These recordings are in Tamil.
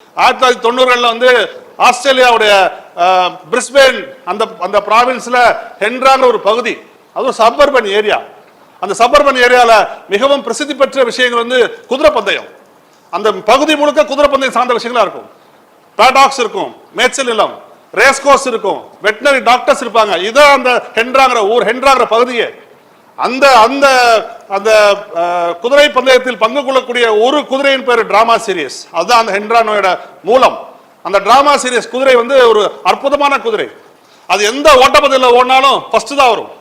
1990களில் வந்து ஆஸ்திரேலியாவுடைய பிரிஸ்பேன் அந்த ப்ராவின்ஸ்ல ஹென்ராங்கிற ஒரு பகுதி, அது ஒரு சப்பர்பன் ஏரியா. அந்த சப்பர்பன் ஏரியால மிகவும் பிரசித்தி பெற்ற விஷயங்கள் வந்து குதிரை பந்தயம். அந்த பகுதி முழுக்க குதிரை பந்தயம் சார்ந்த விஷயங்களா இருக்கும். பேடாக்ஸ் இருக்கும், மேய்ச்சல் நிலம், ரேஸ் கோர்ஸ் இருக்கும், வெட்டினரி டாக்டர்ஸ் இருப்பாங்க. இதான் அந்த ஹென்ராங்கிற ஊர், ஹென்ராங்கிற பகுதியே. அந்த அந்த அந்த குதிரை பந்தயத்தில் பங்கு கொள்ளக்கூடிய ஒரு குதிரையின் பேர் டிராமா சீரியஸ். அதுதான் அந்த ஹென்ரானோட மூலம். அந்த டிராமா சீரியஸ் குதிரை வந்து ஒரு அற்புதமான குதிரை. அது எந்த ஓட்டப்பந்தயத்தில் ஓடினாலும் ஃபர்ஸ்ட் தான் வரும்.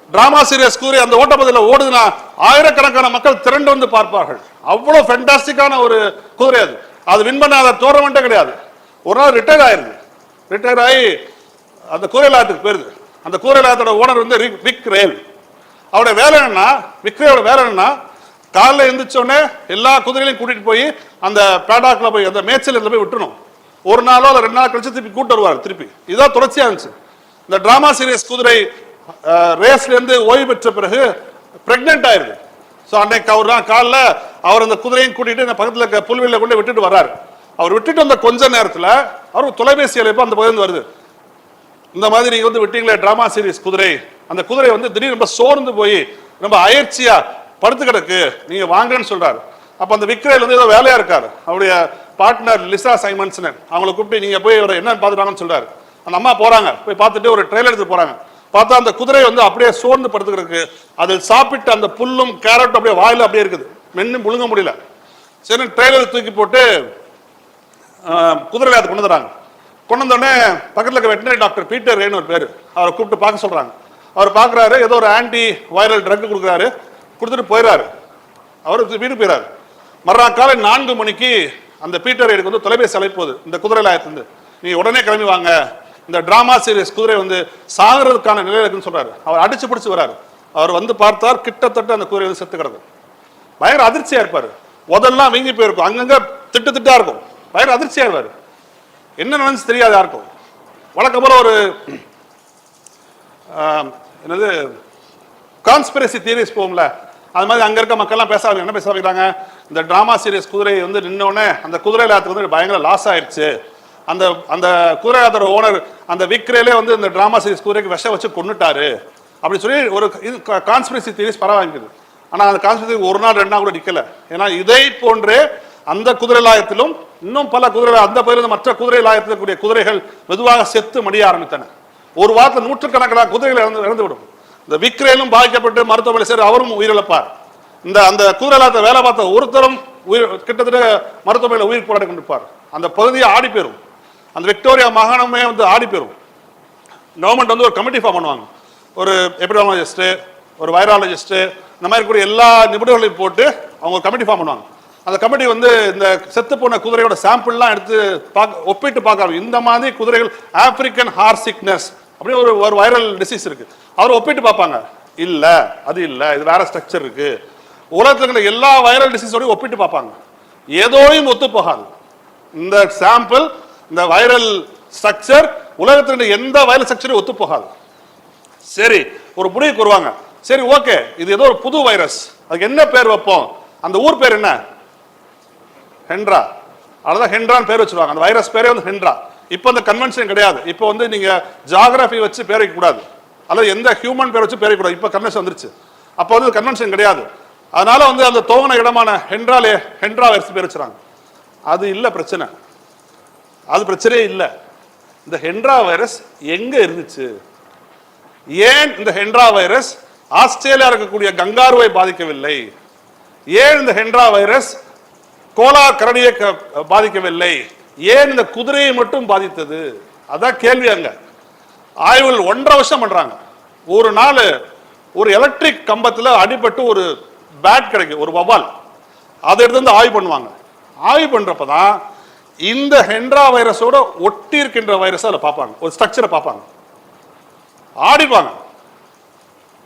டிராமா சீரியஸ் குதிரை அந்த ஓட்டப்பந்தயத்தில் ஓடுதுன்னா ஆயிரக்கணக்கான மக்கள் திரண்டு வந்து பார்ப்பார்கள். அவ்வளவு ஃபென்டாஸ்டிக்கான ஒரு குதிரை அது. அது வின் பண்ணாத டோர்னமெண்ட்டே கிடையாது. ஒரு நாள் ரிட்டையர் ஆயிருது. ரிட்டையர் ஆகி அந்த கூரைலாயத்துக்கு போயிருது. அந்த கூரைலாயத்தோட ஓனர் வந்து விக் ரேல். அவருடைய வேலை என்னன்னா, விக்ரயோட வேலை என்னன்னா, காலைல எழுந்திரிச்சோடனே எல்லா குதிரைகளையும் கூட்டிட்டு போய் அந்த பேடாக்ல போய் அந்த மேய்ச்சல் போய் விட்டுணும். ஒரு நாளோ இல்லை 2 நாள் கழிச்சு திருப்பி கூட்டு வருவார். திருப்பி இதான் தொடர்ச்சியா இருந்துச்சு. இந்த டிராமா சீரியஸ் குதிரை ரேஸ்ல இருந்து ஓய்வு பெற்ற பிறகு பிரெக்னென்ட் ஆயிருது. ஸோ அன்னைக்கு அவர் தான் காலைல அவர் அந்த குதிரையும் கூட்டிட்டு இந்த பக்கத்தில் இருக்க புல்வெளியில கொண்டு விட்டுட்டு வர்றாரு. அவர் விட்டுட்டு வந்த கொஞ்ச நேரத்தில் அவருக்கு தொலைபேசி அழைப்பு அந்த பகுதி வருது. இந்த மாதிரி நீங்க வந்து விட்டீங்களே டிராமா சீரியஸ் குதிரை, அந்த குதிரை வந்து திடீர்னு ரொம்ப சோர்ந்து போய் ரொம்ப அயற்சியா படுத்து கிடக்கு, நீங்க வாங்கன்னு சொல்றாரு. அப்ப அந்த விக்ரேல் வந்து ஏதோ வேலையா இருக்காரு. அவருடைய பார்ட்னர் லிசா சைமன்ஸ் அவங்களை கூப்பிட்டு நீங்க போய் இவரை என்னன்னு பார்த்துட்டாங்கன்னு சொல்றாரு. அந்த அம்மா போறாங்க, போய் பார்த்துட்டு ஒரு ட்ரெயிலர் எடுத்து போறாங்க. பார்த்தா அந்த குதிரை வந்து அப்படியே சோர்ந்து படுத்துக்கிறதுக்கு, அதில் சாப்பிட்டு அந்த புல்லும் கேரட்டும் அப்படியே வாயில அப்படியே இருக்குது, மென்னு முழுங்க முடியல. சரி ட்ரெயிலர் தூக்கி போட்டு குதிரையில அதை கொண்டு வந்துறாங்க. கொண்டு வந்தோடனே பக்கத்தில் இருக்க வெட்டினரி டாக்டர் பீட்டர் ரேன்னு ஒரு பேர், அவரை கூப்பிட்டு பார்க்க சொல்றாங்க. அவர் பார்க்குறாரு, ஏதோ ஒரு ஆன்டி வைரல் ட்ரக் கொடுக்குறாரு, கொடுத்துட்டு போயிடறாரு. அவர் வீட்டுக்கு போயிடறாரு. மறுநாள் காலை 4 மணிக்கு அந்த பீட்டர் ரேனுக்கு வந்து தொலைபேசி அழைப்பு போகுது. இந்த குதிரை லாயத்துலேருந்து நீ உடனே கிளம்பி வாங்க, இந்த டிராமா சீரியஸ் குதிரை வந்து சாகிறதுக்கான நிலையில் இருக்குன்னு சொல்றாரு. அவர் அடிச்சு பிடிச்சு வர்றாரு. அவர் வந்து பார்த்தார், கிட்டத்தட்ட அந்த குதிரை வந்து செத்து கிடக்கும். பயங்கர அதிர்ச்சியா இருப்பாரு. உதெல்லாம் வீங்கி போயிருக்கும், அங்கங்க திட்டு திட்டா இருக்கும். பயங்கர அதிர்ச்சியா இருப்பாரு. என்ன நினைச்சு தெரியாது யாருக்கும். வழக்கம் போல ஒரு என்னது கான்ஸ்பிரசி தியரிஸ் போகும்ல, அது மாதிரி அங்க இருக்க மக்கள்லாம் பேசாங்க. என்ன பேச வைக்கிறாங்க, இந்த டிராமா சீரியஸ் குதிரை வந்து நின்னோடனே அந்த குதிரை லாயத்துக்கு வந்து பயங்கர லாஸ் ஆயிடுச்சு. அந்த அந்த குதிரை லாயத்தோட ஓனர் அந்த விக்ரேலே வந்து இந்த டிராமா சீரியஸ் குதிரைக்கு விஷம் வச்சு கொண்டுட்டாரு அப்படி சொல்லி ஒரு கான்ஸ்பிரசி தியரிஸ் பரவாங்கிது. ஆனால் அந்த கான்ஸ்பிரசி ஒரு நாள் 2 நாள் கூட நிற்கல. ஏன்னா இதை போன்றே அந்த குதிரை லாயத்திலும் இன்னும் பல குதிரை, அந்த பகுதியில் மற்ற குதிரை லாயத்தில் கூடிய குதிரைகள் மெதுவாக செத்து மடிய ஆரம்பித்தன. ஒரு வாரத்தில் 100கணக்கான குதிரைகள் இறந்துவிடும். இந்த விக்ரேலும் பாதிக்கப்பட்டு மருத்துவமனை சேர அவரும் உயிரிழப்பார். அந்த குதிரை லாயத்தை வேலை பார்த்த ஒருத்தரும் கிட்டத்தட்ட மருத்துவமனையில் உயிர் போராடி கொண்டிருப்பார். அந்த பகுதியை ஆடி போயிடும். அந்த விக்டோரியா மாகாணமே வந்து ஆடி போயிடும். கவர்மெண்ட் வந்து ஒரு கமிட்டி ஃபார்ம் பண்ணுவாங்க. ஒரு எபிடமியாலஜிஸ்ட், ஒரு வைராலஜிஸ்ட், இந்த மாதிரி கூட எல்லா நிபுணர்களையும் போட்டு அவங்க கமிட்டி ஃபார்ம் பண்ணுவாங்க. அந்த கமிட்டி வந்து இந்த செத்து போன குதிரையோட சாம்பிள்லாம் எடுத்து ஒப்பிட்டு பார்க்கறாங்க. இந்த மாதிரி குதிரைகள் ஆப்பிரிக்கன் ஹார்ஸ் சிக்னஸ் அப்படி ஒரு வைரல் டிசீஸ் இருக்கு, அவர் ஒப்பிட்டு பார்ப்பாங்க. இல்ல அது இல்ல, இது வேற ஸ்ட்ரக்சர் இருக்கு. உலகத்தில் எல்லா வைரல் டிசீஸோடையும் ஒப்பிட்டு பார்ப்பாங்க. ஏதோயும் ஒத்து போகாது. இந்த சாம்பிள், இந்த வைரல் ஸ்ட்ரக்சர் உலகத்தில் எந்த வைரல் ஸ்ட்ரக்சரையும் ஒத்து போகாது. சரி ஒரு முடிவுக்கு வருவாங்க. சரி ஓகே, இது ஏதோ ஒரு புது வைரஸ், அதுக்கு என்ன பேர் வைப்போம்? அந்த ஊர் பேர் என்ன? ஹென்ரா. அதான் ஹென்ரான்னு பேர் வச்சிருவாங்க. அந்த வைரஸ் பேரே வந்து ஹென்ரா. இப்போ அந்த கன்வென்ஷன் கிடையாது. இப்போ வந்து நீங்க ஜியோகிராஃபி வச்சு பேர் வைக்க கூடாது, அல்லது எந்த ஹியூமன் பேர் வச்சு பேர் வைக்க கூடாது. இப்போ கன்வென்ஷன் வந்துருச்சு. அப்போ வந்து கன்வென்ஷன் கிடையாது. அதனால வந்து அந்த துவங்கின இடமான ஹென்ரா வைரஸ் பேர் வச்சுறாங்க. அது இல்லை பிரச்சனை, அது பிரச்சனையே இல்லை. இந்த ஹென்ரா வைரஸ் எங்க இருந்துச்சு? ஏன் இந்த ஹென்ரா வைரஸ் ஆஸ்திரேலியா இருக்கக்கூடிய கங்காருவை பாதிக்கவில்லை? ஏன் இந்த ஹென்ரா வைரஸ் கோலார் கரடியை பாதிக்கவில்லை? ஏன் இந்த குதிரையை மட்டும் பாதித்தது? அதான் கேள்வி. அங்க ஆய்வுகள் 1.5 வருஷம் பண்றாங்க. ஒரு நாள் ஒரு எலக்ட்ரிக் கம்பத்தில் அடிபட்டு ஒரு பேட் கிடைக்கும், ஒரு வவால், அதை எடுத்து வந்து ஆய்வு பண்ணுவாங்க. ஆய்வு பண்றப்பதான் இந்த ஹென்ரா வைரஸோட ஒட்டி இருக்கின்ற வைரஸ் அதில் பார்ப்பாங்க, ஒரு ஸ்ட்ரக்சரை பார்ப்பாங்க, ஆடிப்பாங்க.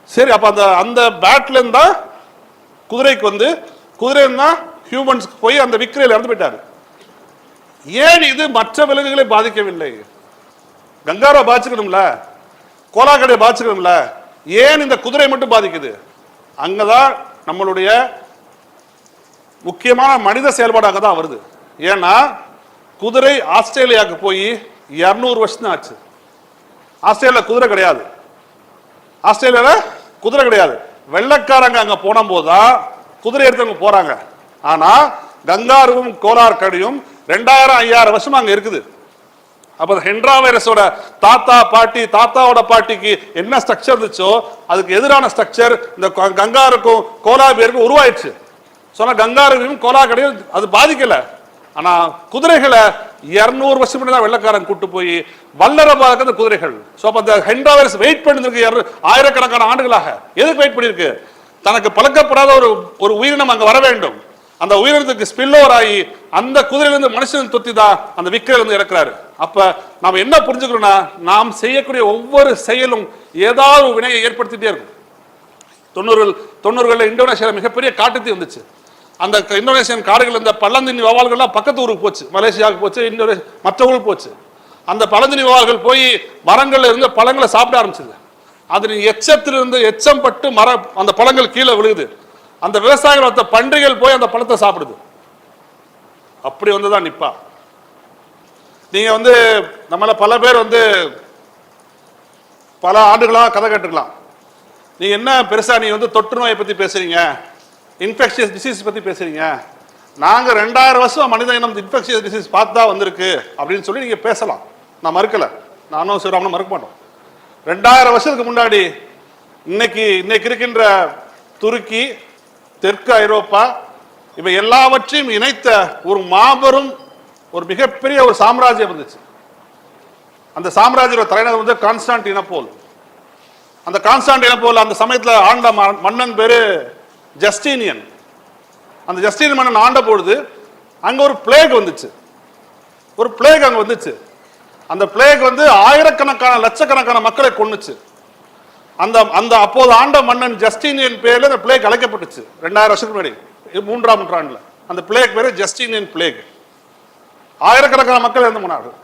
சரி அப்ப அந்த பேட்ல இருந்தா குதிரைக்கு வந்து, குதிரை இருந்தா ஹியூமன்ஸ்க்கு போய் அந்த விக்ரேல இறந்து போயிட்டாரு. ஏன் இது மற்ற விலங்குகளை பாதிக்கவில்லை? கங்காரா பாதிச்சுக்கணும்ல, கோலாக்கடை பாதிச்சுக்கணும்ல, ஏன் இந்த குதிரை மட்டும் பாதிக்குது? அங்கதான் நம்மளுடைய முக்கியமான மனித செயல்பாடு அங்கதான் வருது. ஏன்னா குதிரை ஆஸ்திரேலியாவுக்கு போய் 200 வருஷம் தான் ஆச்சு. ஆஸ்திரேலியா குதிரை கிடையாது, ஆஸ்திரேலியால குதிரை கிடையாது. வெள்ளக்காரங்க அங்க போன போதுதான் குதிரை எடுத்தவங்க போறாங்க. ஆனா கங்காருவும் கோலார் கடியும் 2000-5000 வருஷமா அங்க இருக்குது. அப்ப ஹென்ட்ரா வைரஸோட தாத்தா பாட்டி தாத்தாவோட பாட்டிக்கு என்ன ஸ்ட்ரக்சர் இருந்துச்சோ அதுக்கு எதிரான ஸ்ட்ரக்சர் இந்த கங்காருக்கும் கோலாபியருக்கும் உருவாயிடுச்சு. சொன்னா கங்காருக்கும் கோலாகடையும் அது பாதிக்கல. ஆனா குதிரைகளை 200 வருஷம் முன்னாடி தான் வெள்ளக்காரன் கூட்டு போய் வல்லரபாக அந்த குதிரைகள். சோ அப்ப அந்த ஹென்ட்ரா வைரஸ் வெயிட் பண்ணிருக்கு ஆயிரக்கணக்கான ஆண்டுகளாக. எதுக்கு வெயிட் பண்ணிருக்கு? தனக்கு பழக்கப்படாத ஒரு உயிரினம் அங்க வர வேண்டும். அந்த உயிரினத்துக்கு ஸ்பில் ஓவர் ஆகி அந்த குதிரையிலிருந்து மனுஷன் தொத்தி தான் அந்த விக்கல் வந்து இறக்குறாரு. அப்ப நாம என்ன புரிஞ்சுக்கிறோம்னா, நாம் செய்யக்கூடிய ஒவ்வொரு செயலும் ஏதாவது ஒரு வினையை ஏற்படுத்திட்டே இருக்கும். 90களில் இந்தோனேஷியாவில் மிகப்பெரிய காட்டுத்தீ வந்துச்சு. அந்த இந்தோனேஷியன் காடுகள் இந்த பள்ளந்தினி வவால்கள்லாம் பக்கத்து ஊருக்கு போச்சு, மலேசியாவுக்கு போச்சு, மற்ற ஊருக்கு போச்சு. அந்த பழந்தினி வவால்கள் போய் மரங்கள்ல இருந்து பழங்களை சாப்பிட ஆரம்பிச்சது. அது எச்சத்திலிருந்து எச்சம் பட்டு அந்த பழங்கள் கீழே விழுகுது. அந்த விவசாயிகள் வளர்த்த பன்றிகள் போய் அந்த பழத்தை சாப்பிடுது. அப்படி வந்துதான் நிப்பா. நீங்க வந்து நம்மள பல பேர் வந்து பல ஆண்டுகளா கதை கேட்டுக்கலாம். நீங்க என்ன பெருசா நீ வந்து தொற்று நோயை பத்தி பேசுறீங்க, இன்ஃபெக்ஷியஸ் டிசீஸ் பத்தி பேசுறீங்க. நாங்க 2000 வருஷம் மனித இனம் இன்ஃபெக்ஷியஸ் டிசீஸ் பார்த்தா வந்திருக்கு அப்படின்னு சொல்லி நீங்க பேசலாம். நான் மறுக்கல, நானும் சிவராமனும் மறுக்க மாட்டோம். 2000 வருஷத்துக்கு முன்னாடி இன்னைக்கு இருக்கின்ற துருக்கி, தெற்கு ஐரோப்பா இவை எல்லாவற்றையும் இணைத்த ஒரு மாபெரும் ஒரு மிகப்பெரிய ஒரு சாம்ராஜ்யம் இருந்துச்சு. அந்த சாம்ராஜ்ய தலைநகர் வந்து கான்ஸ்டான்டினோபிள். அந்த கான்ஸ்டான்டினோபிள் அந்த சமயத்தில் ஆண்ட மன்னன் பேரு ஜஸ்டீனியன். அந்த ஜஸ்டீனியன் மன்னன் ஆண்ட பொழுது அங்க ஒரு பிளேக் வந்துச்சு. அங்க வந்துச்சு. அந்த பிளேக் வந்து ஆயிரக்கணக்கான லட்சக்கணக்கான மக்களை கொன்னுச்சு. அந்த அப்போது ஆண்ட மன்னன் ஜஸ்டீனியன் பேர்ல அந்த பிளேக் அழைக்கப்பட்டுச்சு. 2000 வருஷத்துக்கு முன்னாடி 3ஆம் நூற்றாண்டுல அந்த பிளேக் பேரு ஜஸ்டீனியன் பிளேக். ஆயிரக்கணக்கான மக்கள் இறந்து போனார்கள்.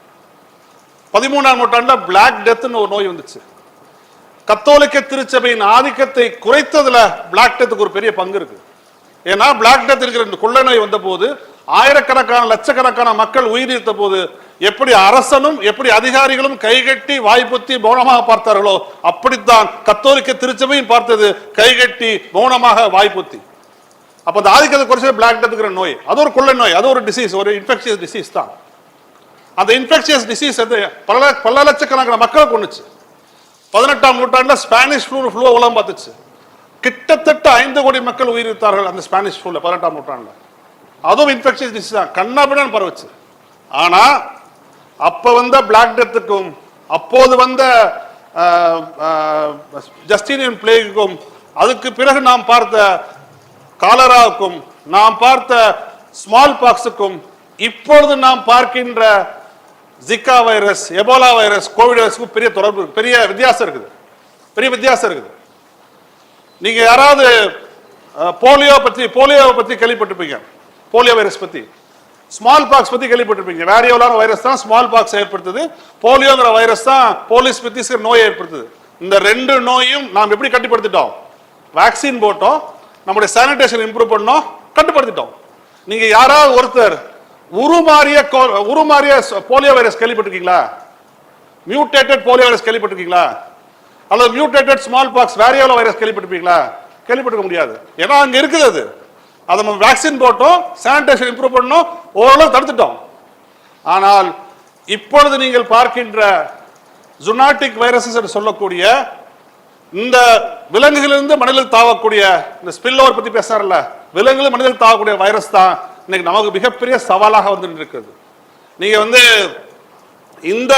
13ஆம் நூற்றாண்டுல பிளாக் டெத்னு ஒரு நோய் வந்துச்சு. கத்தோலிக்க திருச்சபையின் ஆதிக்கத்தை குறைத்ததுல பிளாக் டெத்துக்கு ஒரு பெரிய பங்கு இருக்கு. ஏன்னா பிளாக் டெத் இருக்கிற இந்த கொள்ளை நோய் வந்த போது ஆயிரக்கணக்கான லட்சக்கணக்கான மக்கள் உயிரிழந்த போது எப்படி அரசனும் எப்படி அதிகாரிகளும் கைகட்டி வாய்ப்புத்தி மௌனமாக பார்த்தார்களோ அப்படித்தான் கத்தோலிக்க திருச்சபையும் பார்த்தது, கைகட்டி மௌனமாக வாய்ப்புத்தி. அப்ப அந்த ஆதிக்கத்தை குறைச்ச பிளாக் டெத்துங்கிற நோய் அது ஒரு கொள்ளை நோய், அது ஒரு டிசீஸ், ஒரு இன்ஃபெக்ஷியஸ் டிசீஸ் தான். அந்த இன்ஃபெக்ஷியஸ் டிசீஸ் பல லட்சக்கணக்கான மக்களை கொண்டுச்சு. 18ஆம் நூற்றாண்டுல ஸ்பானிஷ் ஃப்ளூ உலகம் பார்த்துச்சு. கிட்டத்தட்ட 5 கோடி மக்கள் உயிரிழந்தார்கள் அந்த ஸ்பானிஷ் ஃப்ளூல 18ஆம் நூற்றாண்டுல. அதுவும் இன்ஃபெக்ஷியஸ் டிசீஸ் தான், கண்ணாபின்னு பரவுச்சு. ஆனா அப்ப வந்த பிளாக் டெத்துக்கும் அப்போது வந்த ஜஸ்டீனியன் பிளேகுக்கும் அதுக்கு பிறகு நாம் பார்த்த காலராவுக்கும் நாம் பார்த்த ஸ்மால் பாக்ஸுக்கும் இப்பொழுது நாம் பார்க்கின்ற Zika virus, Ebola virus, Covid வைரஸுக்கும் பெரிய தொடர்பு, பெரிய வித்தியாசம் இருக்குது. நீங்க யாராவது போலியோ பத்தி கேள்விப்பட்டிருப்பீங்க, போலியோ வைரஸ் பத்தி, ஸ்மால் பாக்ஸ் பத்தி கேள்விப்பட்டிருப்பீங்க. வேரியோலான வைரஸ் தான் ஸ்மால் பாக்ஸ் ஏற்படுத்துது, போலியோங்கிற வைரஸ் தான் போலிஸ் பித்திஸ்கிற நோயை ஏற்படுத்துது. இந்த 2 நோயும் நாம் எப்படி கட்டுப்படுத்திட்டோம்? வேக்சின் போட்டோம், நம்முடைய சானிடேஷன் இம்ப்ரூவ் பண்ணோம், கட்டுப்படுத்திட்டோம். நீங்க யாராவது ஒருத்தர் உருமாறிய போலியோ வைரஸ் கேள்விப்பட்டிருக்கீங்களா? மியூட்டேட்டட் போலியோ வைரஸ் கேள்விப்பட்டிருக்கீங்களா? அல்லது mutated smallpox variola virus கேள்விப்பட்டிருப்பீங்களா? கேள்விப்பட்டிருக்க முடியாது. ஏன்னா அங்க இருக்குது. அதை நம்ம வேக்சின் போட்டோம், சானிடேஷன் இம்ப்ரூவ் பண்ணோம், ஓரளவு தடுத்துட்டோம். ஆனால் இப்பொழுது நீங்கள் பார்க்கின்ற ஜூனாட்டிக் வைரஸஸ் என்று சொல்லக்கூடிய இந்த விலங்குகளிலிருந்து மனிதர்கள் தாவக்கூடிய இந்த ஸ்பில் ஓவர் பத்தி பேசுறாருல்ல, விலங்குகள் மனிதர்கள் தாவக்கூடிய வைரஸ் தான் இன்னைக்கு நமக்கு மிகப்பெரிய சவாலாக வந்து இருக்குது. நீங்க வந்து இந்த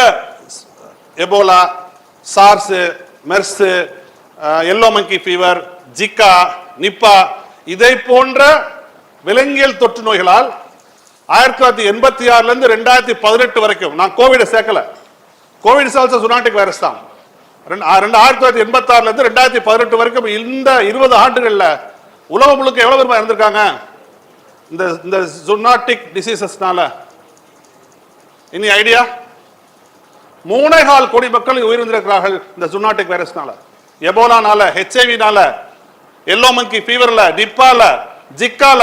எபோலா, சார்ஸ், மெர்ஸ், எல்லோ மங்கி ஃபீவர், ஜிகா, நிப்பா இதை போன்ற விலங்கியல் தொற்று நோய்களால் 1986 இருந்து 2018 வரைக்கும், நான் கோவிட சேர்க்கல, கோவிட் ஆல்சோ ஜூனாட்டிக் வைரஸ் தான். 1986 இருந்து 2018 வரைக்கும் இந்த 20 ஆண்டுகள்ல உலகம் முழுக்க எவ்வளவு பேர் இறந்திருக்காங்க இந்த ஜூனாட்டிக் டிசீசஸ்னால? இனி ஐடியா? 3.25 கோடி மக்கள் உயிரிழந்திருக்கிறார்கள் இந்த ஜூனாட்டிக் வைரஸ்னால, எபோலானால, HIV-னால, எல்லோ மங்கி ஃபீவர்ல, நிப்பால, ஜிக்கால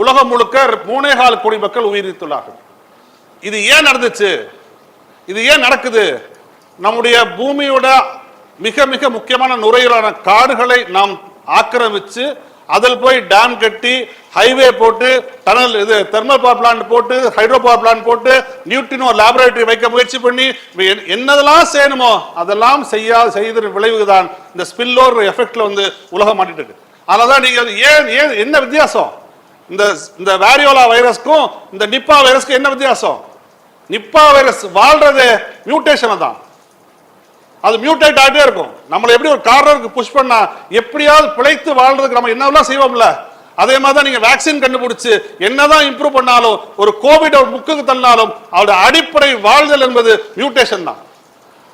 உலகம் முழுக்க 3.25 கோடி மக்கள் உயிரிழந்துள்ளார்கள். இது ஏன் நடந்துச்சு, இது ஏன் நடக்குது? நம்முடைய பூமியோட மிக மிக முக்கியமான நுரையீரலான காடுகளை நாம் ஆக்கிரமிச்சு அதில் போய் டேம் கட்டி ஹைவே போட்டு டனல் இது தெர்மல் பவர் பிளான்ட் போட்டு ஹைட்ரோ பவர் பிளான்ட் போட்டு நியூட்ரினோ லேபரேட்டரி வைக்க முயற்சி பண்ணி என்னதெல்லாம் செய்யணுமோ அதெல்லாம் செய்த விளைவுதான் இந்த ஸ்பில்லோவர் எஃபெக்ட்ல வந்து உலகம் மாட்டிட்டு இருக்கு. அதனாலதான் நீங்க ஏன் என்ன வித்தியாசம் இந்த வேரியோலா வைரஸ்க்கும் இந்த நிப்பா வைரஸ்க்கும் என்ன வித்தியாசம்? நிப்பா வைரஸ் வாழ்றது மியூட்டேஷன் தான், அது மியூட்டேட் ஆகிட்டே இருக்கும். நம்மளை எப்படி ஒரு கார்னருக்கு புஷ் பண்ணா எப்படியாவது பிழைத்து வாழ்றதுக்கு நம்ம என்னெல்லாம் செய்வோம்ல, அதே மாதிரி தான் நீங்க வேக்சின் கண்டுபிடிச்சு என்னதான் இம்ப்ரூவ் பண்ணாலும் ஒரு கோவிட் ஒரு முக்குக்கு தள்ளினாலும் அவருடைய அடிப்படை வாழ்தல் என்பது மியூட்டேஷன் தான்.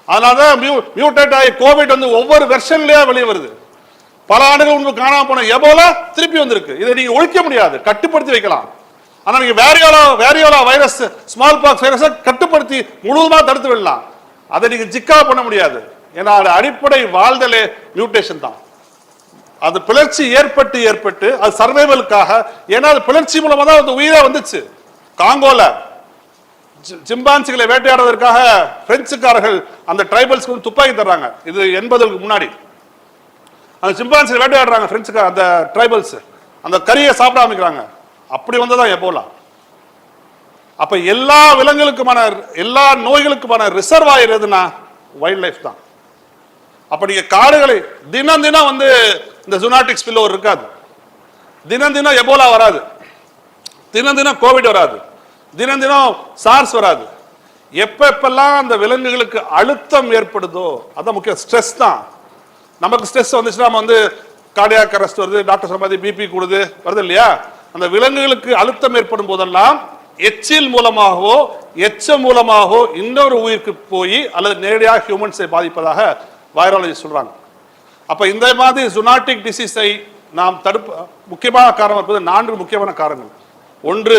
அதனாலதான் மியூட்டேட் ஆகி கோவிட் வந்து ஒவ்வொரு வெர்ஷன்லயே வெளியே வருது. பல ஆண்டுகள் முன்பு காணாம போன எபோலா திருப்பி வந்திருக்கு. இதை நீங்க ஒழிக்க முடியாது, கட்டுப்படுத்தி வைக்கலாம். ஆனா நீங்க வேரியோலா வைரஸ் ஸ்மால் பாக்ஸ் வைரஸை கட்டுப்படுத்தி முழுவதுமா தடுத்து விடலாம். அதை நீங்க ஜிக்கா பண்ண முடியாது. ஏன்னா அடிப்படை வாழ்தலே மியூட்டேஷன் தான். அது பிளர்ச்சி ஏற்பட்டு அது சர்வைவலுக்காக, ஏன்னா அது பிளர்ச்சி மூலமா தான் அந்த உயிரே வந்துச்சு. காங்கோல சிம்பான்சிகளை வேட்டையாடுவதற்காக பிரெஞ்சுக்காரர்கள் அந்த ட்ரைபல்ஸ்க்கு வந்து துப்பாக்கி தர்றாங்க. இது 80க்கு முன்னாடி அந்த சிம்பான்சிகளை வேட்டையாடுறாங்க பிரெஞ்சுக்கார அந்த ட்ரைபல்ஸ், அந்த கறியை சாப்பிட ஆரம்பிக்கிறாங்க. அப்படி வந்ததான் எபோலா. அப்ப எல்லா விலங்குகளுக்குமான எல்லா நோய்களுக்குமான ரிசர்வ் ஆயிருதுன்னா வைல்ட் லைஃப் தான். அப்ப நீங்க காடுகளை தினம் வந்து இந்த ஜூனாட்டிக் ஸ்பில்லோவர் இருக்காது, தினம் எபோலா வராது, தினம் கோவிட் வராது, தினம் சார்ஸ் வராது. எப்பெல்லாம் அந்த விலங்குகளுக்கு அழுத்தம் ஏற்படுதோ அதான் முக்கியம். ஸ்ட்ரெஸ் தான். நமக்கு ஸ்ட்ரெஸ் வந்துச்சுன்னா நம்ம வந்து கார்டியாக் அரெஸ்ட் வருது, டாக்டர் சொன்ன மாதிரி பிபி கூடுது வருது இல்லையா? அந்த விலங்குகளுக்கு அழுத்தம் ஏற்படும் போதெல்லாம் எச்சில் மூலமாகவோ எச்சம் மூலமாகவோ இன்னொரு உயிருக்கு போய் அல்லது நேரடியாக ஹியூமன்ஸை பாதிப்பதாக வைராலஜி சொல்றாங்க. அப்ப இந்த மாதிரி ஜூனாட்டிக் டிசீஸை நாம் தடுப்பு முக்கியமான காரணம் இருப்பது 4 முக்கியமான காரணங்கள். ஒன்று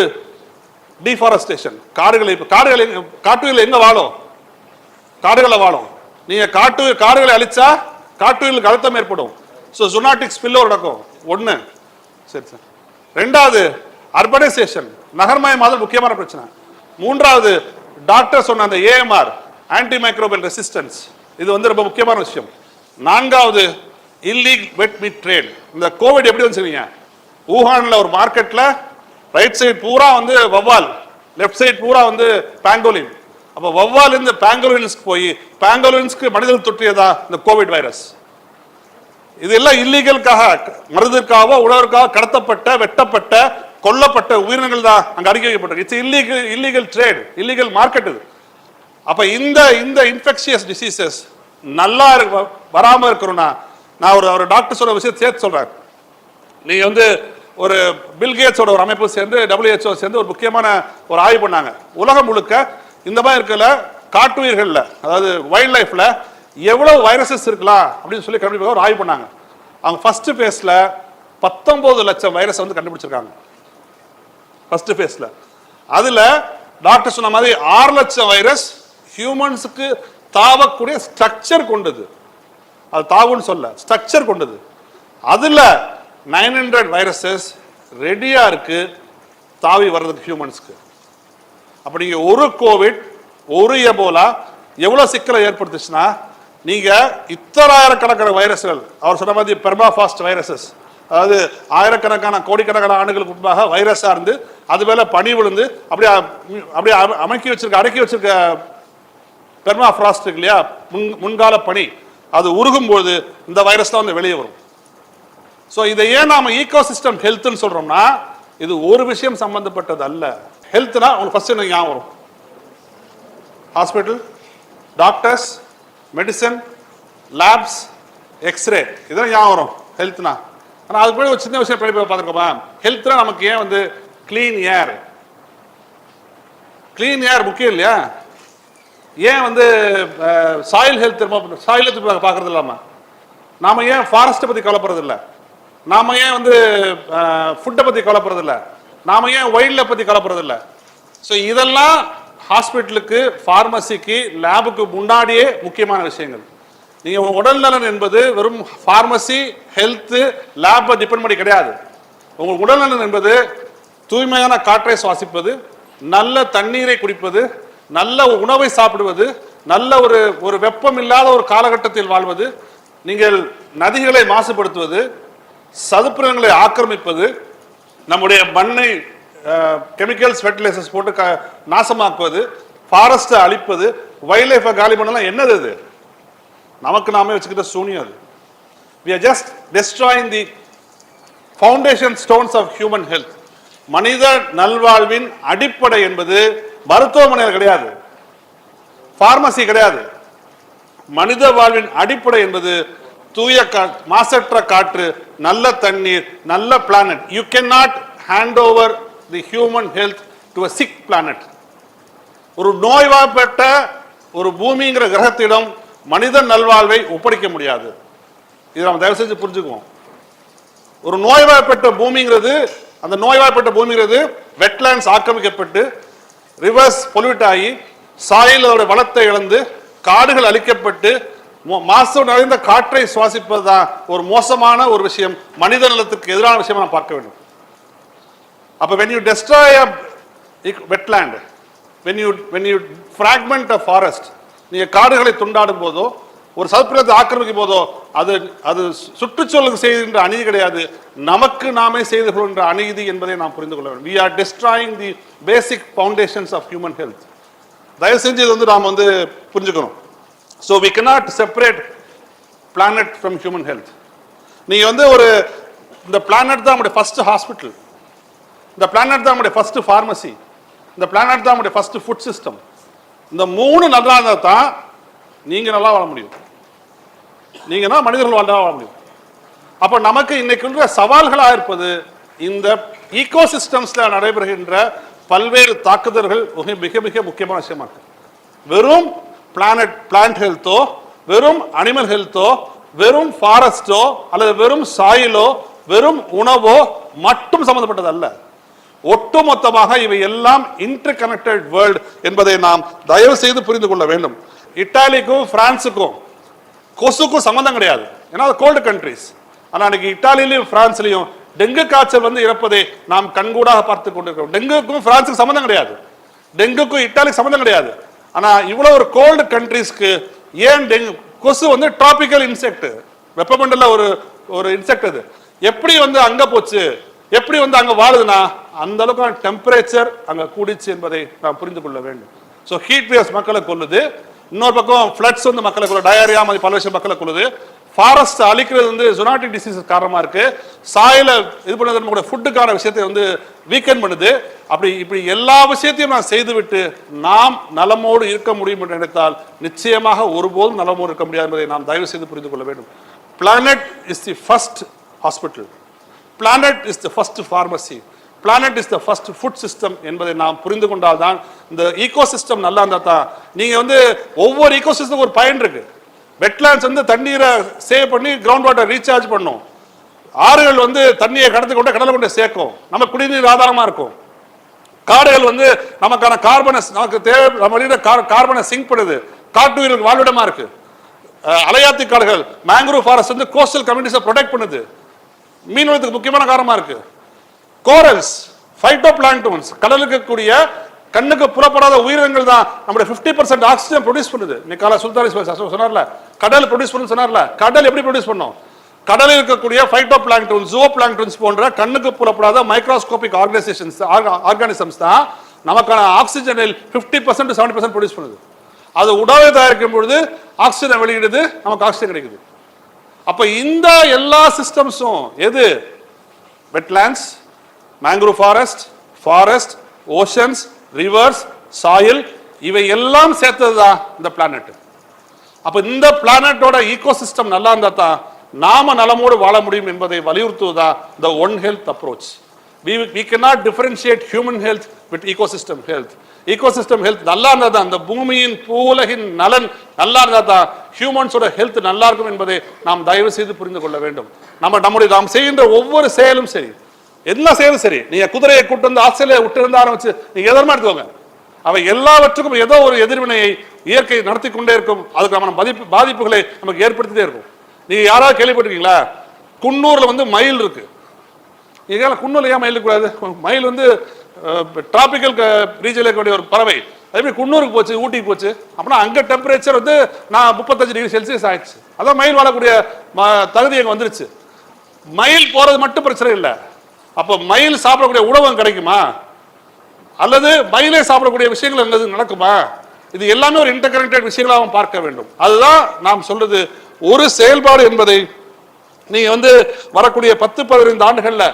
டிஃபாரஸ்டேஷன். காட்டுகள் எங்க வாழும்? காடுகளை வாழும். நீங்க காடுகளை அழிச்சா காட்டுகளுக்கு அழுத்தம் ஏற்படும். ஸோ ஜூனாட்டிக் ஸ்பில்லோவர் நடக்கும். ஒன்று. சரி சார். ரெண்டாவது அர்பனைசேஷன், நகர்மயமாதல் முக்கியமான பிரச்சனை. மூன்றாவது டாக்டர் சொன்ன அந்த ஏஎம்ஆர் ஆன்டி மைக்ரோபியல் ரெசிஸ்டன்ஸ், இது வந்து ரொம்ப முக்கியமான விஷயம். நான்காவது இல்லீகல் வெட் மீட் ட்ரேட். இந்த கோவிட் எப்படி வந்துச்சுங்க, ஊஹான்ல ஒரு மார்க்கெட்ல ரைட் சைடு பூரா வந்து வவ்வால், லெஃப்ட் சைடு பூரா வந்து பேங்கோலின். அப்ப வவ்வால் இருந்து பேங்கோலின்ஸ்க்கு போய் பேங்கோலின்ஸ்க்கு மனிதர்கள் தொற்றியதா இந்த கோவிட் வைரஸ். இதெல்லாம் இல்லீகலுக்காக, மருந்துக்காக உணவுக்காக கடத்தப்பட்ட, வெட்டப்பட்ட, கொல்லப்பட்ட உயிரினங்கள் தான் அங்க அறிக்கை வைக்கப்பட்டது. It's illegal trade, illegal market இது. அப்ப இந்த இன்ஃபெக்ஷியஸ் டிசீசஸ் நல்லா வராம இருக்கணும்னா, நான் ஒரு டாக்டர் சொல்ற விஷயத்தை சேர்த்து சொல்றேன். நீங்க வந்து ஒரு பில்கேட்ஸோட ஒரு அமைப்பு சேர்ந்து WHO சேர்ந்து ஒரு முக்கியமான ஒரு ஆய்வு பண்ணாங்க. உலகம் முழுக்க இந்த மாதிரி இருக்கல காட்டுயிர்கள்ல, அதாவது வைல்ட் லைஃப்ல எவ்வளவு வைரசஸ் இருக்கலாம் அப்படின்னு சொல்லி கண்டுபிடிக்க ஒரு ஆய்வு பண்ணாங்க. அவங்க ஃபர்ஸ்ட் ஃபேஸ்ல 19 லட்சம் வைரஸ் வந்து கண்டுபிடிச்சிருக்காங்க. ஃபர்ஸ்ட் ஃபேஸ்ல அதுல டாக்டர் சொன்ன மாதிரி 6 லட்சம் வைரஸ் ஹியூமன்ஸுக்கு தாவக்கூடிய ஸ்ட்ரக்சர் கொண்டது. அது தாவுன்னு சொல்ல, ஸ்ட்ரக்சர் கொண்டது. அதுல 900 வைரஸஸ் ரெடியா இருக்கு தாவி வர்றதுக்கு ஹியூமன்ஸ்க்கு. அப்ப நீங்க ஒரு கோவிட், ஒரு எபோலா எவ்வளவு சிக்கலை ஏற்படுத்துச்சுன்னா, நீங்க இத்தனாயிரக்கணக்கான வைரஸ்கள், அவர் சொன்ன மாதிரி பெர்மாஃபாஸ்ட் வைரஸஸ், அதாவது ஆயிரக்கணக்கான கோடிக்கணக்கான ஆண்டுகளுக்கு முன்பாக வைரஸா இருந்து அது மேல பனி விழுந்து அப்படியே அடக்கி வச்சிருக்க பெர்மாஃப்ராஸ்ட் இருக்கு இல்லையா, முன்கால பனி, அது உருகும் போது இந்த வைரஸ் தான் வந்து வெளியே வரும். ஸோ இதை ஏன் நாம ஈகோசிஸ்டம் ஹெல்த்னு சொல்றோம்னா, இது ஒரு விஷயம் சம்பந்தப்பட்டது அல்ல. ஹெல்த்னா உங்களுக்கு ஃபர்ஸ்ட் என்ன ஞாபகம் வரும்? Hospital, doctors, medicine, labs, X-ray, இதெல்லாம் ஞாபகம் வரும் ஹெல்த்னா. ஆனால் அதுக்கு போய் ஒரு சின்ன விஷயம் பார்த்துருக்கோமா? ஹெல்த்னா நமக்கு ஏன் வந்து கிளீன் ஏர், கிளீன் ஏர் முக்கியம் இல்லையா? ஏன் வந்து சாயில் ஹெல்த் பார்க்கறது இல்லாமல் நாம ஏன் ஃபாரஸ்ட்டை பற்றி கவலைப்படுறது இல்லை? நாம ஏன் வந்து ஃபுட்டை பற்றி கவலைப்படுறது இல்லை? நாம ஏன் வைல்ட் லைஃப் பற்றி கவலைப்படுறது இல்லை? ஸோ இதெல்லாம் ஹாஸ்பிட்டலுக்கு, ஃபார்மசிக்கு, லேபுக்கு முன்னாடியே முக்கியமான விஷயங்கள். நீங்க உடல் நலன் என்பது வெறும் ஃபார்மசி, ஹெல்த், லேபை டிபெண்ட் பண்ணி கிடையாது. உங்கள் உடல் நலன் என்பது தூய்மையான காற்றை சுவாசிப்பது, நல்ல தண்ணீரை குடிப்பது, நல்ல உணவை சாப்பிடுவது, நல்ல ஒரு வெப்பம் இல்லாத ஒரு காலகட்டத்தில் வாழ்வது, நீங்கள் நதிகளை மாசுபடுத்துவது, சதுப்புரங்களை ஆக்கிரமிப்பது, நம்முடைய மண்ணை கெமிக்கல்ஸ் ஃபெர்டிலைசர்ஸ் போட்டு நாசமாக்குவது, ஃபாரஸ்ட்டை அழிப்பது, வைல்ட் லைஃபை காலி பண்ணலாம். என்னது அது? நமக்கு நாமே வச்சுக்கிட்ட சூனியம் அது. We are just destroying the foundation stones of human health. மனித நல்வாழ்வின் அடிப்படை என்பது மருத்துவமனைகள் கிடையாது, பார்மசி கிடையாது. மனித வாழ்வின் அடிப்படை என்பது தூய மாசற்ற காற்று, நல்ல தண்ணீர், நல்ல planet. You cannot hand over the human health to a sick planet. ஒரு நோய்வாய்ப்பட்ட ஒரு பூமிங்கிற கிரகத்திடம் மனித நல்வாழ்வை ஒப்படைக்க முடியாது. இதை நம்ம தயவு செஞ்சு புரிஞ்சுக்குவோம். ஒரு நோய்வாய்ப்பட்ட பூமிங்கிறது, அந்த நோய்வாய்ப்பட்ட பூமிங்கிறது வெட்லேண்ட்ஸ் ஆக்கிரமிக்கப்பட்டு, ரிவர்ஸ் பொல்யூட் ஆகி, சாயிலோட வளத்தை இழந்து, காடுகள் அழிக்கப்பட்டு, மாசு நிறைந்த காற்றை சுவாசிப்பதுதான் ஒரு மோசமான ஒரு விஷயம், மனித நலத்துக்கு எதிரான விஷயம் நான் பார்க்க வேண்டும். அப்ப when you destroy a wetland, when you fragment a forest, நீங்க காடுகளை துண்டாடும் போதோ ஒரு சதுப்புநிலத்தை ஆக்கிரமிக்கும் போதோ அது சுற்றுச்சூழலுக்கு செய்கின்ற அநீதி கிடையாது, நமக்கு நாமே செய்து கொள்கின்ற அநீதி என்பதை நாம் புரிந்து கொள்ள வேண்டும். We are destroying the basic foundations of human health. தயவு செஞ்சு இது வந்து நாம் வந்து புரிஞ்சுக்கணும். So we cannot separate planet from human health. நீங்க வந்து இந்த பிளானட் தான் நம்முடைய ஃபர்ஸ்ட் ஹாஸ்பிட்டல், இந்த பிளானட் தான் நம்முடைய ஃபர்ஸ்ட் ஃபார்மசி, இந்த பிளானட் தான் நம்முடைய ஃபர்ஸ்ட் ஃபுட் சிஸ்டம். இந்த மூணு நல்லா இருந்தால் தான் நீங்க நல்லா வாழ முடியும், நீங்க தான் மனிதர்கள் வாழ முடியும். அப்ப நமக்கு இன்னைக்கு சவால்களாக இருப்பது இந்த ஈகோ சிஸ்டம்ஸ்ல நடைபெறுகின்ற பல்வேறு தாக்குதல்கள் மிக மிக முக்கியமான விஷயமா இருக்கு. வெறும் பிளான்ட் ஹெல்த்தோ, வெறும் அனிமல் ஹெல்த்தோ, வெறும் ஃபாரஸ்டோ அல்லது வெறும் சாயிலோ, வெறும் உணவோ மட்டும் சம்பந்தப்பட்டது அல்ல. ஒட்டுமொத்தமாக இவை எல்லாம் இன்டர் கனெக்டட் வேர்ல்ட் என்பதை நாம் தயவு செய்து புரிந்து கொள்ள வேண்டும். இத்தாலிக்கும் பிரான்ஸுக்கும் கொசுக்கும் சம்பந்தம் கிடையாது, ஏன்னா கோல்டு கண்ட்ரிஸ். ஆனால் இன்னைக்கு இத்தாலியிலையும் பிரான்ஸ்லையும் டெங்கு காய்ச்சல் வந்து இறப்பதை நாம் கண்கூடாக பார்த்து கொண்டிருக்கிறோம். டெங்குக்கும் பிரான்ஸுக்கு சம்பந்தம் கிடையாது, டெங்குக்கும் இத்தாலிக்கு சம்பந்தம் கிடையாது. ஆனா இவ்வளவு ஒரு கோல்டு கண்ட்ரிஸ்க்கு ஏன் டெங்கு? கொசு வந்து டிராபிக்கல் இன்செக்ட், வெப்பமண்டல ஒரு இன்செக்ட். அது எப்படி வந்து அங்க போச்சு, எப்படி வந்து அங்க வாழுதுன்னா அந்த அளவுக்கு டெம்பரேச்சர் அங்க கூடிச்சு என்பதை நாம் புரிந்து கொள்ள வேண்டும். ஸோ ஹீட் வேவ்ஸ் மக்களை கொள்ளுது, இன்னொரு பக்கம் ஃப்ளட்ஸ் வந்து மக்களை கொள்ளுது, டயரியா மாதிரி பல விஷயம் மக்களை கொள்ளுது. ஃபாரஸ்ட் அழிக்கிறது வந்து ஜூனாட்டிக் டிசீஸ் காரணமா இருக்கு, சாயில இது பண்ணது நம்மளோட ஃபுட்டுக்கான விஷயத்தை வந்து வீக்கெண்ட் பண்ணுது. இப்படி எல்லா விஷயத்தையும் நான் செய்துவிட்டு நாம் நலமோடு இருக்க முடியும் என்று நினைத்தால் நிச்சயமாக ஒருபோதும் நலமோடு இருக்க முடியாது என்பதை நாம் தயவு செய்து புரிந்து கொள்ள வேண்டும். Planet is the first hospital, planet is the first pharmacy, planet is the first food system என்பதை நாம் புரிந்து கொண்டால் தான் இந்த ஈகோ சிஸ்டம் நல்லா இருந்தால் தான். நீங்க வந்து ஒவ்வொரு ஈகோ சிஸ்டம் ஒரு பயன் இருக்கு. வெட்லாண்ட்ஸ் வந்து தண்ணீரை சேவ் பண்ணி கிரவுண்ட் வாட்டர் ரீசார்ஜ் பண்ணும், ஆறுகள் வந்து தண்ணியை கடத்தி கொண்டு கடலை கொண்டு சேர்க்கும், நம்ம குடிநீர் ஆதாரமா இருக்கும். காடுகள் வந்து நமக்கான கார்பனை நமக்கு தேவை, நம்ம கார்பனை சிங்க் பண்ணுது, காட்டுயிர்களுக்கு வாழ்விடமா இருக்கு. அலையாத்தி காடுகள் மேங்க்ரூவ் ஃபாரஸ்ட் வந்து கோஸ்டல் கம்யூனிட்டிஸை ப்ரொடெக்ட் பண்ணுது, மீன்வளத்துக்கு முக்கியமான காரணமா இருக்கு. கோரல்ஸ், ஃபைட்டோ பிளாங்க்டோன்ஸ், கடலுக்கு கூடிய கண்ணுக்கு புறப்படாத உயிரினங்கள் தான் நம்முடைய 50% ஆக்சிஜன் ப்ரொடியூஸ் பண்ணுது. நிக்காலா சுல்தானி சொன்னார்ல, கடல் ப்ரொடியூஸ் பண்ணு சொன்னார்ல, கடல் எப்படி ப்ரொடியூஸ் பண்ணும்? கடலில் இருக்கக்கூடிய ஃபைட்டோ பிளாங்க்டோன்ஸ், ஜூவோ பிளாங்க்டோன்ஸ் போன்ற கண்ணுக்கு புறப்படாத மைக்ரோஸ்கோபிக் ஆர்கானிசம்ஸ் தான் நமக்கான ஆக்சிஜனில் 50% to 70% ப்ரொடியூஸ் பண்ணுது. அது உணவை தயாரிக்கும் பொழுது ஆக்சிஜனை வெளியிடுது, நமக்கு ஆக்சிஜன் கிடைக்குது. அப்ப இந்த எல்லா சிஸ்டம்ஸும் எது? Wetlands, mangrove forest, oceans, reverse, soil, இவை எல்லாம் சேர்த்ததுதான் இந்த பிளானட். அப்ப இந்த பிளானட்டோட ஈகோ சிஸ்டம் நல்லா இருந்தா தான் நாம நலமோடு வாழ முடியும் என்பதை வலியுறுத்துவதா the one health approach. We cannot differentiate human health with ecosystem health. ecosystem health நல்லா இருந்தா தான் இந்த பூமியின் பூவுலகின் நலன் நல்லா இருந்தா தான் ஹியூமன்ஸோட ஹெல்த் நல்லா இருக்கும் என்பதை நாம் தயவு செய்து புரிந்து கொள்ள வேண்டும். நாம் செய்கின்ற ஒவ்வொரு செயலும் சரி, என்ன செயலும் சரி, நீங்க குதிரையை கூட்டு வந்து ஆஸ்திரேலியா விட்டு இருந்து ஆரம்பிச்சு நீங்க எதமா எடுத்துக்கோங்க, அவை எல்லாவற்றுக்கும் ஏதோ ஒரு எதிர்வினையை இயற்கை நடத்தி கொண்டே இருக்கும். அதுக்கு நம்ம பாதிப்புகளை நமக்கு ஏற்படுத்திட்டே இருக்கும். நீங்க யாராவது கேள்விப்பட்டிருக்கீங்களா? குன்னூர்ல வந்து மயில் இருக்கு. நீங்க குன்னூர்ல ஏன் மயில் கூடாது? மயில் வந்து டிராபிக்கல் ரீஜனில் இருக்கக்கூடிய ஒரு பறவை அதே குன்னூருக்கு போச்சு, ஊட்டிக்கு போச்சு. அப்படின்னா அங்கே டெம்பரேச்சர் வந்து நான் 35 டிகிரி செல்சியஸ் ஆயிடுச்சு. அதான் மயில் வாழக்கூடிய தகுதி அங்கே வந்துருச்சு. மயில் போறது மட்டும் பிரச்சனை இல்லை. அப்போ மயில் சாப்பிடக்கூடிய உணவு கிடைக்குமா, அல்லது மயிலே சாப்பிடக்கூடிய விஷயங்கள் அங்கே நடக்குமா? இது எல்லாமே ஒரு இன்டர்கனெக்டட் விஷயங்களாக பார்க்க வேண்டும். அதுதான் நாம் சொல்றது. ஒரு செயல்பாடு என்பதை நீங்க வந்து வரக்கூடிய 10-15 ஆண்டுகள்ல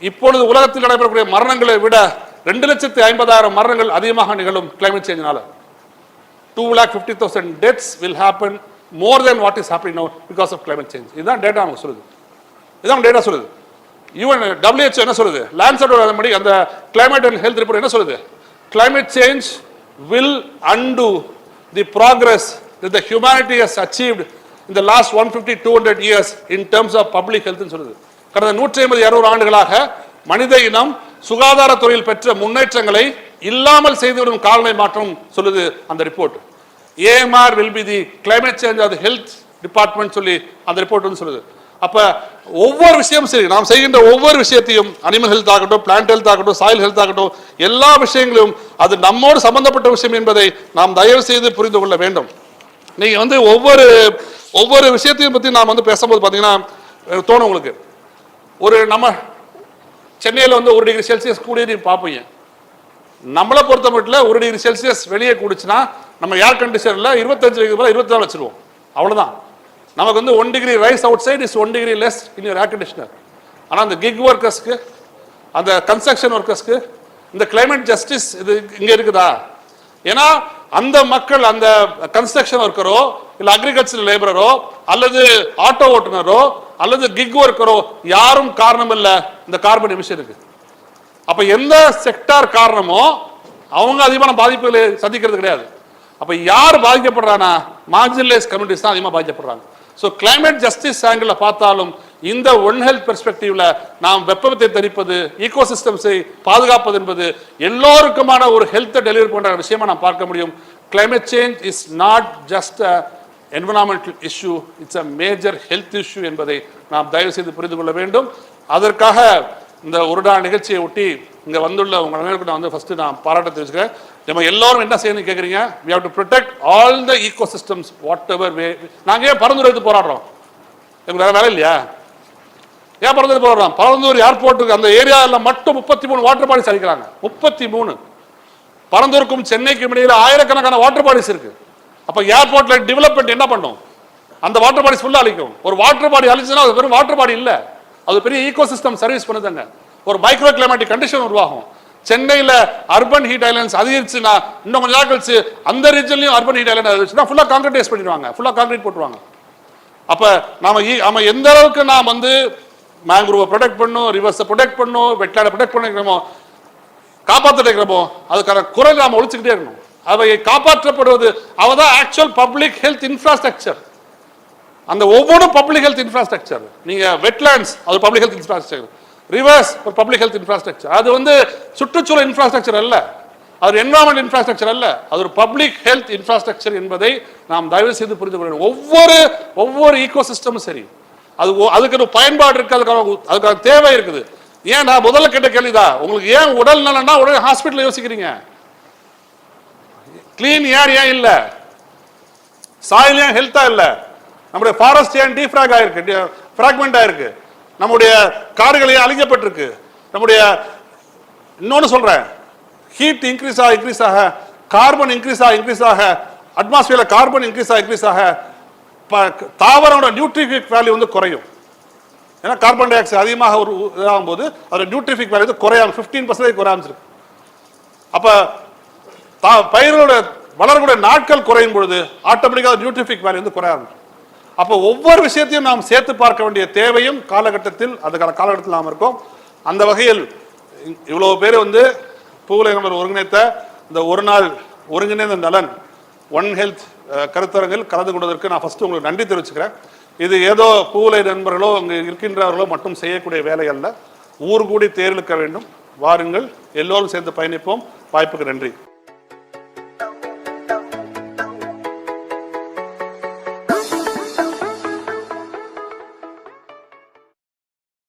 இப்பொழுது உலகத்தில் நடைபெறக்கூடிய மரணங்களை விட 2,50,000 மரணங்கள் அதிகமாக நிகழும் climate சேஞ்சினால. 2,50,000 deaths will happen more than what is happening now because of climate change. இதுதான் டேட்டா நமக்கு சொல்லுது. இதுதான் டேட்டா சொல்லுது. ஈவன் WHO என்ன சொல்லுது, லான்செட்டோட அந்த கிளைமேட் அண்ட் ஹெல்த் ரிப்போர்ட் என்ன சொல்லுது, climate change will undo the progress that the humanity has achieved in the last 150-200 years in terms of public health ன்னு சொல்லுது. கடந்த 150-200 ஆண்டுகளாக மனித இனம் சுகாதாரத்துறையில் பெற்ற முன்னேற்றங்களை இல்லாமல் செய்துவிடும் காலநிலை மாற்றம் சொல்லுது அந்த report. AMR will be the climate change of the health department சொல்லி அந்த ரிப்போர்ட் வந்து சொல்லுது. அப்ப ஒவ்வொரு விஷயமும் சரி, நாம் செய்கின்ற ஒவ்வொரு விஷயத்தையும் அனிமல் ஹெல்த் ஆகட்டும், பிளான்ட் ஹெல்த் ஆகட்டும், சாயில் ஹெல்த் ஆகட்டும், எல்லா விஷயங்களும் அது நம்மோடு சம்பந்தப்பட்ட விஷயம் என்பதை நாம் தயவு செய்து புரிந்து கொள்ள வேண்டும். நீங்க வந்து ஒவ்வொரு விஷயத்தையும் பத்தி நாம் வந்து பேசும்போது பாத்தீங்கன்னா தோணும் உங்களுக்கு, ஒரு நம்ம சென்னையில் வந்து 1 டிகிரி செல்சியஸ் கூடிய நீ பார்ப்பீங்க. நம்மளை பொறுத்த மட்டும் 1 டிகிரி செல்சியஸ் வெளியே கூடுச்சுன்னா நம்ம ஏர் கண்டிஷனர்ல 25 டிகிரி 24 வச்சிருவோம், அவ்வளவுதான். நமக்கு வந்து 1 degree rise outside is 1 degree less in your air conditioner. ஆனால் அந்த கிக் ஒர்க்கர்ஸ்க்கு, அந்த கன்ஸ்ட்ரக்ஷன் ஒர்க்கர்ஸ்க்கு இந்த கிளைமேட் ஜஸ்டிஸ் இது இங்க இருக்குதா? ஏன்னா அந்த மக்கள், அந்த கன்ஸ்ட்ரக்ஷன் ஒர்க்கரோ இல்ல அக்ரிகல்ச்சர் லேபரரோ அல்லது ஆட்டோ ஓட்டுநரோ அல்லது கிக் ஒர்க்கரோ யாரும் காரணம் இல்ல இந்த கார்பன் எமிஷனுக்கு. அப்ப எந்த செக்டார் காரணமோ அவங்க அதிகமான பாதிப்புகளை சந்திக்கிறது கிடையாது. அப்ப யார் பாதிக்கப்படுறானா, மார்ஜினலைஸ் கம்யூனிட்டிஸ் தான் அதிகமாக பாதிக்கப்படுறாங்க. ஸோ கிளைமேட் ஜஸ்டிஸ் ஆங்கிள் பார்த்தாலும் இந்த ஒன் ஹெல்த் பெர்ஸ்பெக்டிவ்ல நாம் வெப்பத்தை தணிப்பது, ஈகோசிஸ்டம்ஸை பாதுகாப்பது என்பது எல்லோருக்குமான ஒரு ஹெல்த்தை டெலிவரி பண்ற விஷயமா நாம் பார்க்க முடியும். Climate change is not just environmental issue, it's a major health issue என்பதை நாம் தயவு செய்து புரிந்து கொள்ள வேண்டும். அதற்காக இந்த ஒரு நாள் நிகழ்ச்சியை ஒட்டி இங்க வந்துள்ள உங்க அனைவருக்கும் நான் வந்து ஃபர்ஸ்ட் நான் பாராட்ட தெரிவிச்சுக்கிறேன். நம்ம எல்லாரும் என்ன செய்யணும்னு கேட்குறீங்க, we have to protect all the ecosystems whatever way. நாங்கள் ஏன் பரந்தூர் எடுத்து போராடுறோம்? எங்களுக்கு வேற வேலை இல்லையா? ஏன் பரந்தூர் போராடுறோம்? பரந்தூர் ஏர்போர்ட்டுக்கு அந்த ஏரியாவில் மட்டும் 33 வாட்டர் பாடிஸ் அழிக்கிறாங்க. 33. பரந்தூருக்கும் சென்னைக்கும் இடையில ஆயிரக்கணக்கான வாட்டர் பாடிஸ் இருக்கு. அப்ப ஏர்போர்ட்ல டெவலப்மெண்ட் என்ன பண்ணும்? அந்த வாட்டர் பாடிஸ் ஃபுல்லா அழிக்கும். ஒரு வாட்டர் பாடி அழிச்சுன்னா அது வெறும் வாட்டர் பாடி இல்ல, அது பெரிய ஈகோசிஸ்டம் சர்வீஸ் பண்ணுதாங்க. ஒரு மைக்ரோ கிளைமேட்டிக் கண்டிஷன் உருவாகும். சென்னையில அர்பன் ஹீட் ஐலண்ட்ஸ் அதிகரிச்சுன்னா இன்னும் கொஞ்சம் நாள் கழிச்சு அந்த ரீஜன்லயும் அர்பன் ஹீட் ஐலண்ட் அதிகரிச்சுன்னா ஃபுல்லா கான்கிரீட்டைஸ் பண்ணிடுவாங்க, ஃபுல்லா கான்கிரீட் போட்டுருவாங்க. அப்ப நாம எந்த அளவுக்கு நாம் வந்து மேங்க்ரோவை ப்ரொடெக்ட் பண்ணணும், ரிவர்ஸை ப்ரொடெக்ட் பண்ணணும், வெட்லாண்டை ப்ரொடெக்ட் பண்ணிக்கிறோமோ, காப்பாற்றிக்கிறோமோ, அதுக்கான குரல் நாம ஒழிச்சுக்கிட்டே இருக்கணும். அவை காப்பாற்றப்படுவது அவதான் ஆக்சுவல் பப்ளிக் ஹெல்த் இன்ஃப்ராஸ்ட்ரக்சர். அந்த ஒவ்வொரு பப்ளிக் ஹெல்த் இன்ஃப்ராஸ்ட்ரக்சர், நீங்க வெட்லாண்ட்ஸ் அது பப்ளிக் ஹெல்த் இன்ஃப்ராஸ்ட்ரக்சர், ரிவர்ஸ் ஒரு பப்ளிக் ஹெல்த் இன்ஃப்ராஸ்ட்ரக்சர். அது வந்து சுற்றுச்சூழல் இன்ஃப்ராஸ்ட்ரக்சர் அல்ல, அது என்விரான்மெண்ட் இன்ஃப்ராஸ்ட்ரக்சர் அல்ல, அது ஒரு பப்ளிக் ஹெல்த் இன்ஃப்ராஸ்ட்ரக்சர் என்பதை நாம் தயவு செய்து புரிந்து கொள்ள வேண்டும். ஒவ்வொரு ஈகோசிஸ்டமும் சரி, அதுக்கு ஒரு பயன்பாடு இருக்கு, அதுக்கான தேவை இருக்குது. ஏன் நான் முதல்ல கேட்ட கேள்விதான், உங்களுக்கு ஏன் உடல் நலன்னா உடனே ஹாஸ்பிட்டல் யோசிக்கிறீங்க? கிளீன் ஏர் ஏன் இல்ல? சாயில் ஏன் ஹெல்த்தா இல்ல? நம்முடைய ஃபாரஸ்ட் ஏன் டீஃப்ராக் ஆயிருக்கு, ஃபிராக்மெண்ட் ஆயிருக்கு? நம்முடைய காடுகள் ஏன் அழிக்கப்பட்டிருக்கு? நம்முடைய இன்னொன்னு சொல்றேன், ஹீட் இன்க்ரீஸ் ஆக கார்பன் இன்க்ரீஸ் ஆக அட்மாஸ்பியர்ல கார்பன் இன்க்ரீஸ் ஆக தாவரோட நியூட்ரிஃபிக் வேல்யூ வந்து குறையும். ஏன்னா கார்பன் டை ஆக்சைடு அதிகமாக ஒரு இதாகும் போது அதோட நியூட்ரிஃபிக் வேல்யூ வந்து குறையாம 15% குறையாம. அப்ப பயிரோட வளரக்கூடிய நாட்கள் குறையும் பொழுது ஆட்டோமேட்டிக்காக நியூட்ரிஃபிக் வேல்யூ வந்து குறைய ஆரம்பிக்கும். அப்போ ஒவ்வொரு விஷயத்தையும் நாம் சேர்த்து பார்க்க வேண்டிய தேவையும் அதுக்கான காலகட்டத்தில் நாம் இருக்கோம். அந்த வகையில் இவ்வளவு பேர் வந்து பூவுலகம் ஒருங்கிணைத்த இந்த ஒரு நாள் ஒருங்கிணைந்த நலன் ஒன் ஹெல்த் கருத்தரங்கில் கலந்து கொண்டதற்கு நான் ஃபர்ஸ்ட் உங்களுக்கு நன்றி தெரிவிச்சுக்கிறேன். இது ஏதோ பூவுலை நண்பர்களோ அங்கு இருக்கின்றவர்களோ மட்டும் செய்யக்கூடிய வேலை அல்ல, ஊர் கூடி தேர்ந்தெடுக்க வேண்டும். வாருங்கள், எல்லோரும் சேர்ந்து பயணிப்போம். வாய்ப்புக்கு நன்றி.